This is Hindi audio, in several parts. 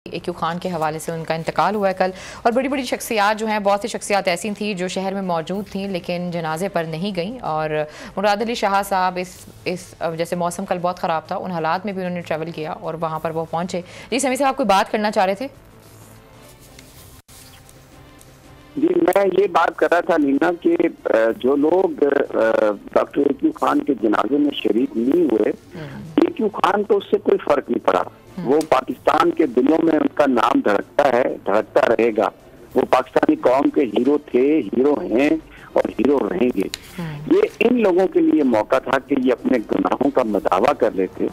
एक्यू खान के हवाले से उनका इंतकाल हुआ है कल। और बड़ी बड़ी शख्सियात जो हैं, बहुत सी शख्सियात ऐसी थी जो शहर में मौजूद थी लेकिन जनाजे पर नहीं गई। और मुराद अली शाह साहब इस जैसे मौसम कल बहुत ख़राब था, उन हालात में भी उन्होंने ट्रैवल किया और वहाँ पर वो पहुँचे। जी समी साहब, कोई बात करना चाह रहे थे? जी, मैं ये बात कर रहा था नीना कि जो लोग डॉक्टर एक्यू खान के जनाजे में शरीक नहीं हुए, एक्यू खान तो उससे कोई फर्क नहीं पड़ा। वो पाकिस्तान के दिलों में उनका नाम धड़कता है, धड़कता रहेगा। वो पाकिस्तानी कौम के हीरो थे, हीरो हैं और हीरो रहेंगे। ये इन लोगों के लिए मौका था कि ये अपने गुनाहों का मदावा कर लेते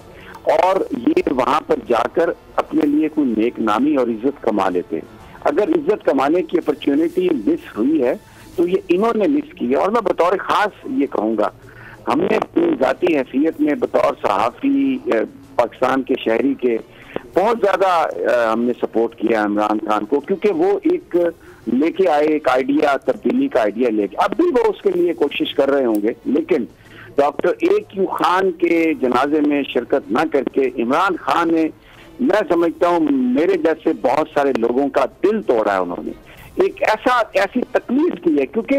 और ये वहां पर जाकर अपने लिए कोई नेक नामी और इज्जत कमा लेते। अगर इज्जत कमाने की अपॉर्चुनिटी मिस हुई है तो ये इन्होंने मिस की है। और मैं बतौर खास ये कहूँगा, हमने अपनी जाती हैसियत में बतौर सहाफ़ी पाकिस्तान के शहरी के बहुत ज्यादा हमने सपोर्ट किया इमरान खान को, क्योंकि वो एक लेके आए एक आइडिया, तब्दीली का आइडिया लेके। अब भी वो उसके लिए कोशिश कर रहे होंगे, लेकिन डॉक्टर एक्यू खान के जनाजे में शिरकत न करके इमरान खान ने, मैं समझता हूँ, मेरे जैसे बहुत सारे लोगों का दिल तोड़ा है। उन्होंने एक ऐसी तकलीफ की है, क्योंकि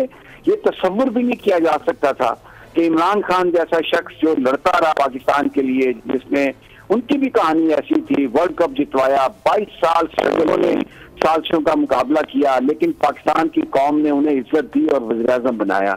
ये तस्वुर भी नहीं किया जा सकता था कि इमरान खान जैसा शख्स जो लड़ता रहा पाकिस्तान के लिए, जिसमें उनकी भी कहानी ऐसी थी, वर्ल्ड कप जितवाया, 22 साल से उन्होंने साजिशों का मुकाबला किया, लेकिन पाकिस्तान की कौम ने उन्हें इज्जत दी और वज़ीर-ए-आज़म बनाया।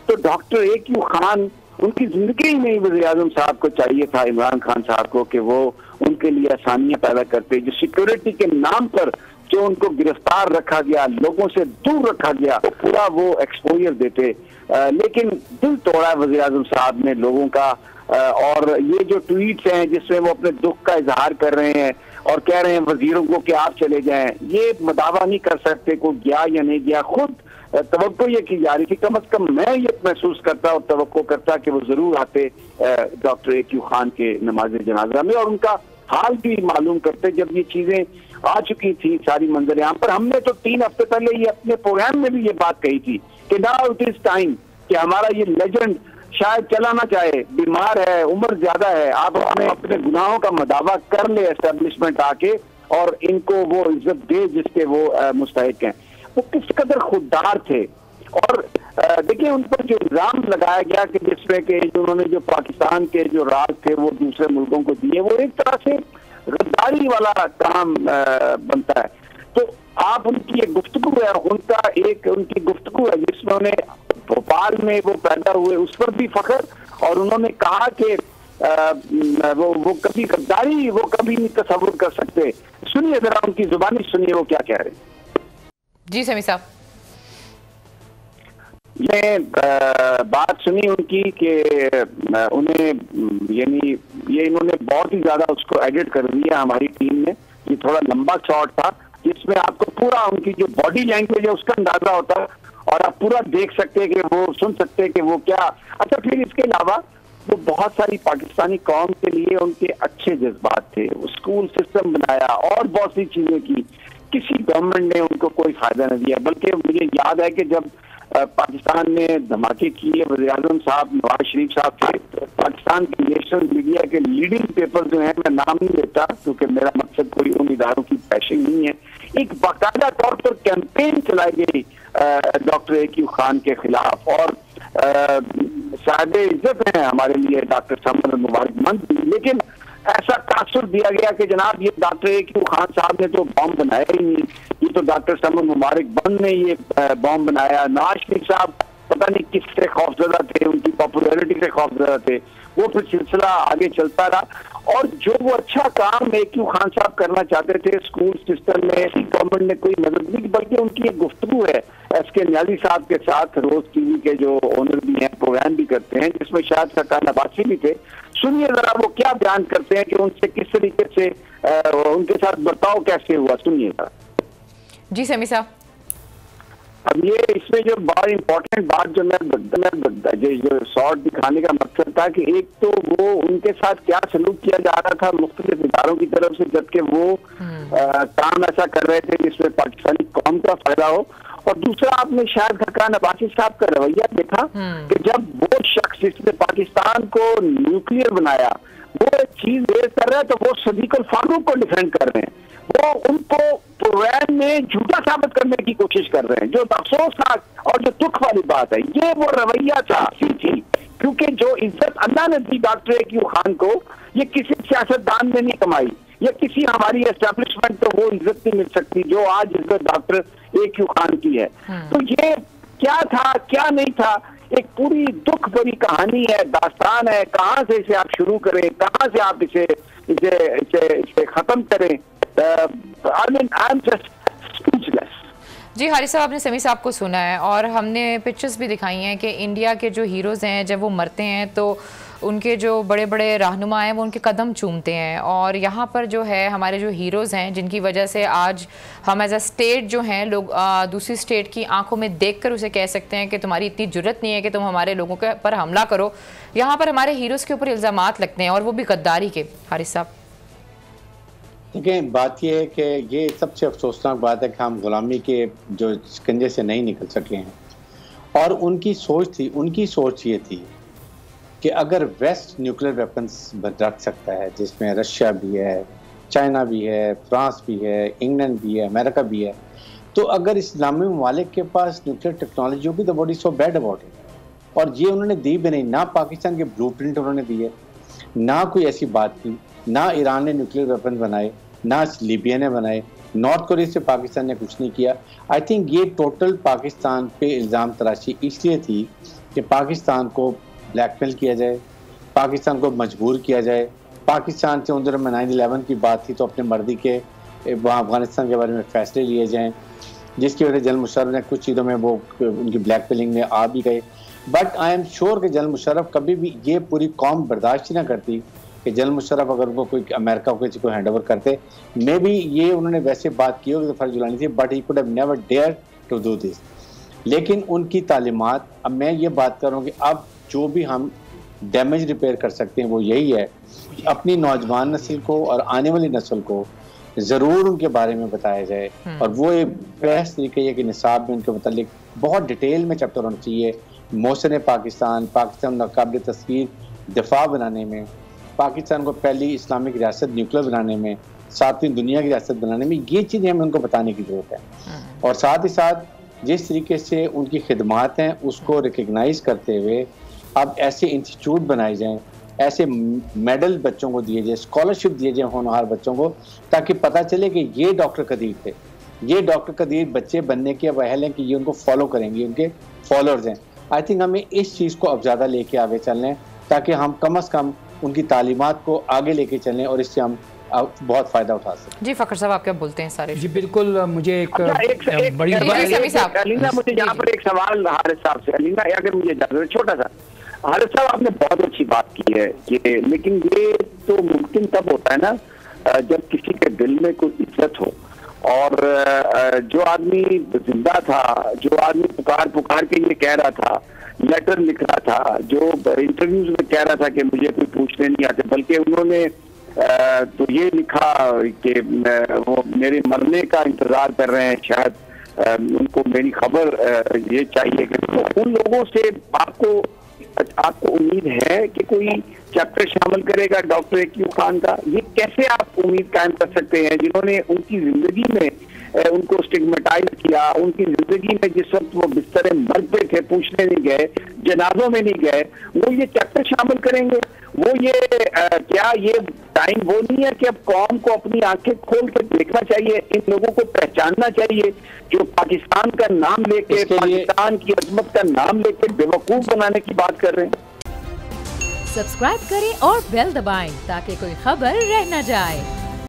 तो डॉक्टर एक्यू खान, उनकी जिंदगी में ही वज़ीर-ए-आज़म साहब को चाहिए था, इमरान खान साहब को, कि वो उनके लिए आसानियां पैदा करते। जो सिक्योरिटी के नाम पर जो उनको गिरफ्तार रखा गया, लोगों से दूर रखा गया, पूरा वो एक्सपोजर देते। लेकिन दिल तोड़ा वज़ीर-ए-आज़म साहब ने लोगों का। और ये जो ट्वीट्स हैं जिसमें वो अपने दुख का इजहार कर रहे हैं और कह रहे हैं वजीरों को कि आप चले जाएं, ये मदावा नहीं कर सकते कोई गया या नहीं गया। खुद तवक्को ये की जा रही थी, कम अज कम मैं ये महसूस करता और तवक्को करता कि वो जरूर आते डॉक्टर एक्यू खान के नमाज जनाजा में और उनका हाल भी मालूम करते जब ये चीजें आ चुकी थी सारी मंजर आम पर। हमने तो 3 हफ्ते पहले ये अपने प्रोग्राम में भी ये बात कही थी कि नाउ इट इज टाइम कि हमारा ये लेजेंड शायद चला ना चाहे, बीमार है, उम्र ज्यादा है, आप अपने गुनाहों का मदावा कर ले एस्टेब्लिशमेंट आके और इनको वो इज्जत दे जिसके वो मुस्तहिक हैं। वो किस कदर खुददार थे। और देखिए, उन पर जो इल्जाम लगाया गया कि जिसमें कि उन्होंने जो पाकिस्तान के जो राज थे वो दूसरे मुल्कों को दिए, वो एक तरह से गद्दारी वाला काम बनता है। तो आप उनकी एक गुफ्तगू है, उनकी गुफ्तगू है जिसमें उन्हें भोपाल में वो पैदा हुए उस पर भी फख्र, और उन्होंने कहा कि वो कभी गद्दारी वो कभी नहीं तस्वुर कर सकते। सुनिए जरा उनकी जुबानी सुनिए वो क्या कह रहे हैं। जी समी साहब, ये बात सुनी उनकी कि उन्हें यानी ये इन्होंने बहुत ही ज्यादा उसको एडिट कर दिया हमारी टीम ने। ये थोड़ा लंबा शॉट था जिसमें आपको पूरा उनकी जो बॉडी लैंग्वेज है उसका अंदाजा होता है और आप पूरा देख सकते हैं कि वो सुन सकते हैं कि वो क्या। अच्छा, फिर इसके अलावा वो बहुत सारी पाकिस्तानी कौम के लिए उनके अच्छे जज्बात थे, स्कूल सिस्टम बनाया और बहुत सी चीजें की। किसी गवर्नमेंट ने उनको कोई फायदा नहीं दिया, बल्कि मुझे याद है कि जब पाकिस्तान ने धमाके किए, वज़ीर-ए-आज़म साहब नवाज शरीफ साहब थे, तो पाकिस्तान की नेशनल मीडिया के लीडिंग पेपर जो है, मैं नाम नहीं लेता क्योंकि मेरा मकसद कोई उन इदारों की बैशिंग नहीं है, एक बाकायदा तौर पर कैंपेन चलाई गई डॉक्टर एक्यू खान के खिलाफ। और शायद इज्जत है हमारे लिए डॉक्टर साहब मुबारकमंद, लेकिन ऐसा तासुर दिया गया कि जनाब ये डॉक्टर एक्यू खान साहब ने तो बॉम्ब बनाया ही नहीं, ये तो डॉक्टर साहब मुबारकमंद ने ये बॉम्ब बनाया। नवाज शरीफ साहब पता नहीं किससे खौफजदा थे, उनकी पॉपुलैरिटी से खौफजदा थे। वो फिर सिलसिला आगे चलता रहा और जो वो अच्छा काम एक्यू खान साहब करना चाहते थे स्कूल सिस्टम में, गवर्नमेंट ने कोई मदद नहीं की, बल्कि उनकी एक गुफ्तगू है एसके न्याजी साहब के साथ, रोज टीवी के जो ओनर भी हैं, प्रोग्राम भी करते हैं, जिसमें शायद सरकार नवासी भी थे। सुनिए जरा वो क्या बयान करते हैं कि उनसे किस तरीके से उनके साथ बर्ताव कैसे हुआ, सुनिएगा। जी समी साहब, अब ये इसमें जो बहुत इंपॉर्टेंट बात जो जो शॉर्ट दिखाने का मकसद था कि एक तो वो उनके साथ क्या सलूक किया जा रहा था मुख्तलिफ इदारों की तरफ से, जबकि वो काम ऐसा कर रहे थे जिसमें पाकिस्तानी कौम का फायदा हो, और दूसरा आपने शायद खकरान अब्बासी साहब का रवैया देखा कि जब वो शख्स जिसने पाकिस्तान को न्यूक्लियर बनाया वो एक चीज रेज कर रहा है तो वो सदीक अल फारूक को डिफेंड कर रहे हैं, वो उनको प्रोग्राम में झूठा साबित करने की कोशिश कर रहे हैं। जो अफसोसनाक और जो दुख वाली बात है, ये वो रवैया था थी, क्योंकि जो इज्जत अल्लाह ने दी डॉक्टर ए.क्यू खान को, ये किसी सियासतदान ने नहीं कमाई, या किसी हमारी एस्टेब्लिशमेंट को वो इज्जत नहीं मिल सकती जो आज इज्जत डॉक्टर ए.क्यू खान की है। तो ये क्या था क्या नहीं था, एक पूरी दुख भरी कहानी है, दास्तान है। कहाँ से इसे आप शुरू करें, कहाँ से आप इसे इसे इसे इसे खत्म करें। I am just speechless. जी हारिस साहब, आपने समी साहब को सुना है और हमने पिक्चर्स भी दिखाई हैं कि इंडिया के जो हीरोज़ हैं जब वो मरते हैं तो उनके जो बड़े बड़े रहनुमा हैं वो उनके कदम चूमते हैं। और यहाँ पर जो है हमारे जो हीरोज़ हैं जिनकी वजह से आज हम एज अ स्टेट जो हैं लोग दूसरी स्टेट की आंखों में देखकर उसे कह सकते हैं कि तुम्हारी इतनी जुर्रत नहीं है कि तुम हमारे लोगों के पर हमला करो। यहाँ पर हमारे हीरोज़ के ऊपर इल्ज़ामात लगते हैं और वो भी गद्दारी के। हारिस साहब देखिए, बात यह है कि ये सबसे अफसोसनाक बात है कि हम गुलामी के जो शिकंजे से नहीं निकल सके हैं। और उनकी सोच ये थी कि अगर वेस्ट न्यूक्लियर वेपन्स रख सकता है, जिसमें रशिया भी है, चाइना भी है, फ्रांस भी है, इंग्लैंड भी है, अमेरिका भी है, तो अगर इस्लामी ममालिक के पास न्यूक्लियर टेक्नोलॉजी होगी तो what is so bad about it. और ये उन्होंने दी भी नहीं, ना पाकिस्तान के ब्लूप्रिंट उन्होंने दिए, ना कोई ऐसी बात की, ना ईरान ने न्यूक्लियर वेपन बनाए, ना लीबिया ने बनाए, नॉर्थ कोरिया से पाकिस्तान ने कुछ नहीं किया। आई थिंक ये टोटल पाकिस्तान पे इल्ज़ाम तराशी इसलिए थी कि पाकिस्तान को ब्लैकमेल किया जाए, पाकिस्तान को मजबूर किया जाए। पाकिस्तान से उधर में 9/11 की बात थी तो अपने मर्जी के वहाँ अफगानिस्तान के बारे में फैसले लिए जाएँ, जिसकी वजह से जनरल मुशर्रफ ने कुछ चीज़ों में वो उनकी ब्लैकमेलिंग में आ भी गए। बट आई एम श्योर कि जनरल मुशर्रफ कभी भी ये पूरी कौम बर्दाश्त ना करती कि जनरल मुशर्रफ अगर उनको कोई अमेरिका को किसी को हैंड ओवर करते। मे बी ये उन्होंने वैसे बात की होगी तो फर्ज जुलानी थी, but he could have never dare to do this. लेकिन उनकी तालीमात, अब मैं ये बात कर रहा हूँ कि अब जो भी हम डैमेज रिपेयर कर सकते हैं वो यही है, अपनी नौजवान नस्ल को और आने वाली नस्ल को ज़रूर उनके बारे में बताया जाए। और वो एक बेस्ट तरीके ये कि निसाब में उनके मुतालिक बहुत डिटेल में चैप्टर होना चाहिए। मौसम पाकिस्तान नाकाबिल तस्वीर दफा बनाने में, पाकिस्तान को पहली इस्लामिक रियासत न्यूक्लियर बनाने में, 7वीं दुनिया की रियासत बनाने में, ये चीज़ें हमें उनको बताने की ज़रूरत है। और साथ ही साथ जिस तरीके से उनकी खिदमात हैं उसको रिकग्नाइज़ करते हुए अब ऐसे इंस्टीट्यूट बनाए जाएँ, ऐसे मेडल बच्चों को दिए जाए, स्कॉलरशिप दिए जाए होनहार बच्चों को, ताकि पता चले कि ये डॉक्टर कदीर थे, ये डॉक्टर कदीर बच्चे बनने के अब अहल हैं कि ये उनको फॉलो करेंगे, उनके फॉलोअर्स हैं। आई थिंक हमें इस चीज़ को अब ज़्यादा लेके आगे चलना है ताकि हम कम से कम उनकी तालीमात को आगे लेके चलें और इससे हम बहुत फायदा उठा सकते। जी फ़खर साहब, आप क्या बोलते हैं सारे? जी बिल्कुल, मुझे एक बड़ी अलीना, मुझे यहाँ पर एक सवाल हारिस साहब से, अलीना अगर मुझे इजाजत, छोटा सा। हारिस साहब, आपने बहुत अच्छी बात की है कि, लेकिन ये तो मुमकिन तब होता है ना जब किसी के दिल में कोई इज्जत हो। और जो आदमी जिंदा था, जो आदमी पुकार पुकार के ये कह रहा था, लेटर लिख रहा था, जो इंटरव्यूज में कह रहा था कि मुझे कोई पूछने नहीं आते, बल्कि उन्होंने तो ये लिखा कि वो मेरे मरने का इंतजार कर रहे हैं, शायद उनको मेरी खबर ये चाहिए कि, तो उन लोगों से आपको उम्मीद है कि कोई चैप्टर शामिल करेगा डॉक्टर ए.क्यू खान का? ये कैसे आप उम्मीद कायम कर सकते हैं जिन्होंने उनकी जिंदगी में उनको स्टिग्मेटाइज किया, उनकी जिंदगी में जिस वक्त वो बिस्तर मर्ग पे थे, पूछने नहीं गए, जनाजों में नहीं गए, वो ये चैप्टर शामिल करेंगे? वो ये क्या ये टाइम वो नहीं है कि अब कौम को अपनी आंखें खोल कर देखना चाहिए, इन लोगों को पहचानना चाहिए जो पाकिस्तान का नाम लेके, पाकिस्तान की अजमत का नाम लेके बेवकूफ बनाने की बात कर रहे हैं? सब्सक्राइब करें और बेल दबाएं ताकि कोई खबर रह न जाए।